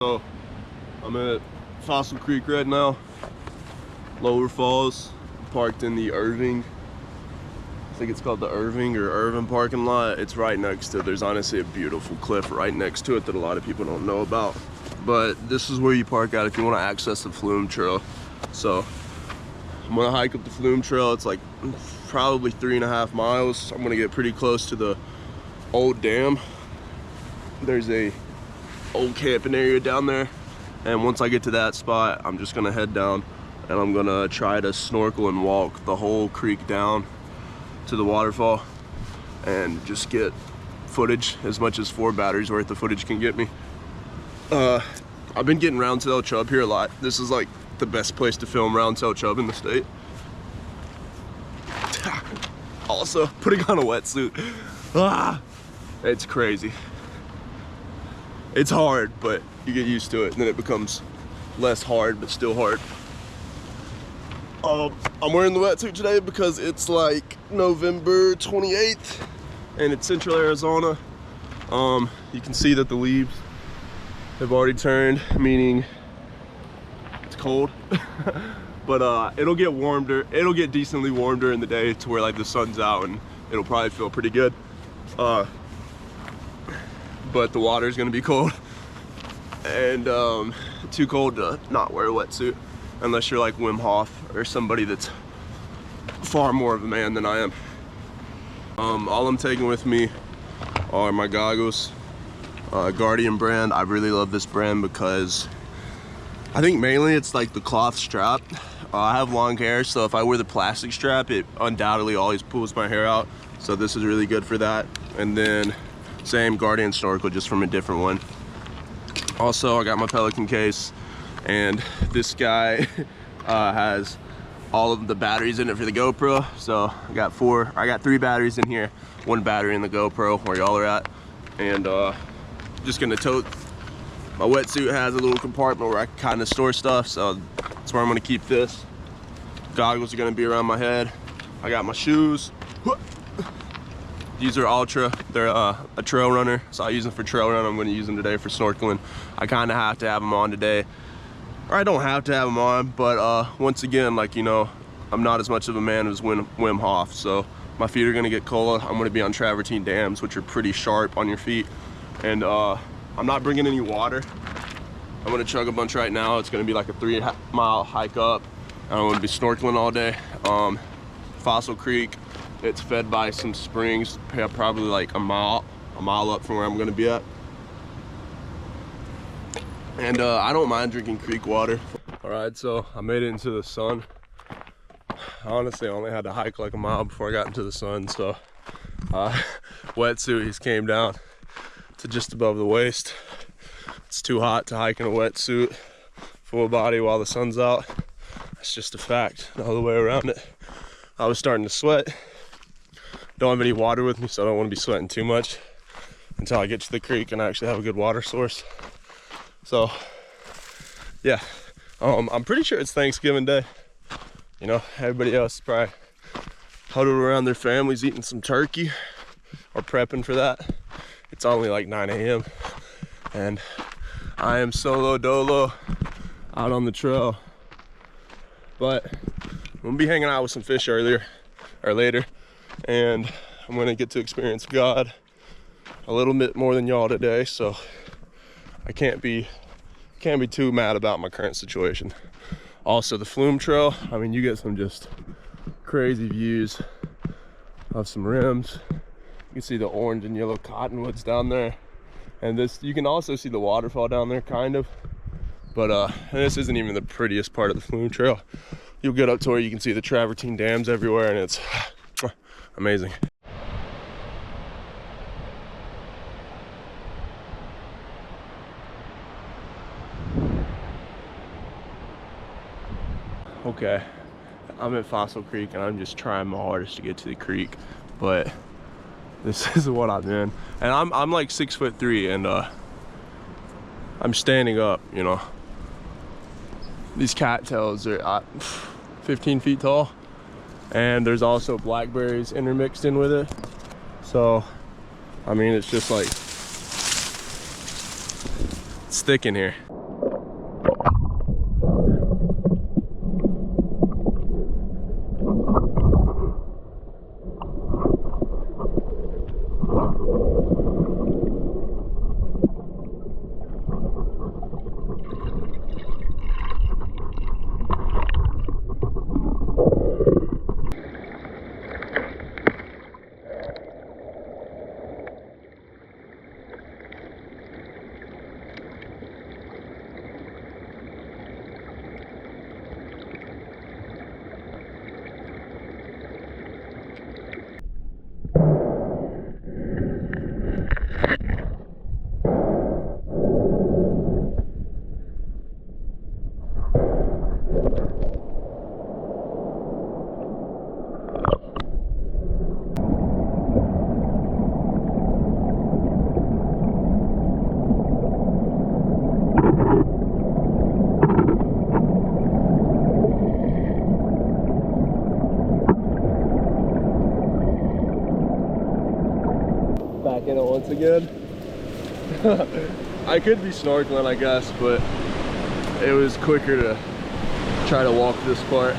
So I'm at Fossil Creek right now, Lower Falls, parked in the Irving. I think it's called the Irving or Irvin parking lot. It's right next to, there's honestly a beautiful cliff right next to it that a lot of people don't know about. But this is where you park out if you want to access the Flume Trail. So I'm gonna hike up the Flume Trail. It's like probably 3.5 miles. I'm gonna get pretty close to the old dam. There's a old camping area down there, and once I get to that spot, I'm just gonna head down and I'm gonna try to snorkel and walk the whole creek down to the waterfall and just get footage, as much as 4 batteries worth of footage can get me. I've been getting Roundtail Chub here a lot. This is like the best place to film Roundtail Chub in the state. Also, putting on a wetsuit. It's crazy. It's hard, but you get used to it, and then it becomes less hard, but still hard. I'm wearing the wetsuit today because it's like November 28th, and it's Central Arizona. You can see that the leaves have already turned, meaning it's cold. But it'll get warmer. It'll get decently warm during the day to where like the sun's out, and it'll probably feel pretty good. But the water is gonna be cold, and too cold to not wear a wetsuit unless you're like Wim Hof or somebody that's far more of a man than I am. All I'm taking with me are my goggles, Guardian brand. I really love this brand because I think mainly it's like the cloth strap. I have long hair, so if I wear the plastic strap, it undoubtedly always pulls my hair out, so this is really good for that. And then same Guardian snorkel, just from a different one. Also, I got my Pelican case, and this guy has all of the batteries in it for the GoPro. So I got 3 batteries in here, 1 battery in the GoPro where y'all are at. And just gonna tote. My wetsuit has a little compartment where I can kind of store stuff, so that's where I'm gonna keep this. Goggles are gonna be around my head. I got my shoes. These are Ultra. They're a trail runner, so I use them for trail run. I'm going to use them today for snorkeling. I kind of have to have them on today, or I don't have to have them on, but once again, like, you know, I'm not as much of a man as Wim Hof, so my feet are going to get cold. I'm going to be on travertine dams, which are pretty sharp on your feet, and I'm not bringing any water. I'm going to chug a bunch right now. It's going to be like a 3-mile hike up, and I'm going to be snorkeling all day. Fossil Creek. It's fed by some springs, probably like a mile up from where I'm gonna be at. And I don't mind drinking creek water. All right, so I made it into the sun. Honestly, I only had to hike like a mile before I got into the sun, so wetsuit, he's came down to just above the waist. It's too hot to hike in a wetsuit, full body while the sun's out. That's just a fact, no other way around it. I was starting to sweat. Don't have any water with me, so I don't want to be sweating too much until I get to the creek and I actually have a good water source. So yeah, I'm pretty sure it's Thanksgiving Day. You know, everybody else is probably huddled around their families eating some turkey or prepping for that. It's only like 9 a.m. and I am solo dolo out on the trail. But I'm gonna be hanging out with some fish later, and I'm gonna get to experience God a little bit more than y'all today, so I can't be too mad about my current situation. Also, the Flume Trail, I mean, you get some just crazy views of some rims. You can see the orange and yellow cottonwoods down there, and you can also see the waterfall down there, kind of. But and this isn't even the prettiest part of the Flume Trail. You'll get up to where you can see the travertine dams everywhere, and it's amazing. Okay, I'm at Fossil Creek, and I'm just trying my hardest to get to the creek, but this is what I'm in. And I'm like 6'3", and I'm standing up, you know. These cattails are 15 feet tall, and there's also blackberries intermixed in with it. So I mean, it's just like, it's thick in here. Back in it once again. I could be snorkeling, I guess, but it was quicker to try to walk this part.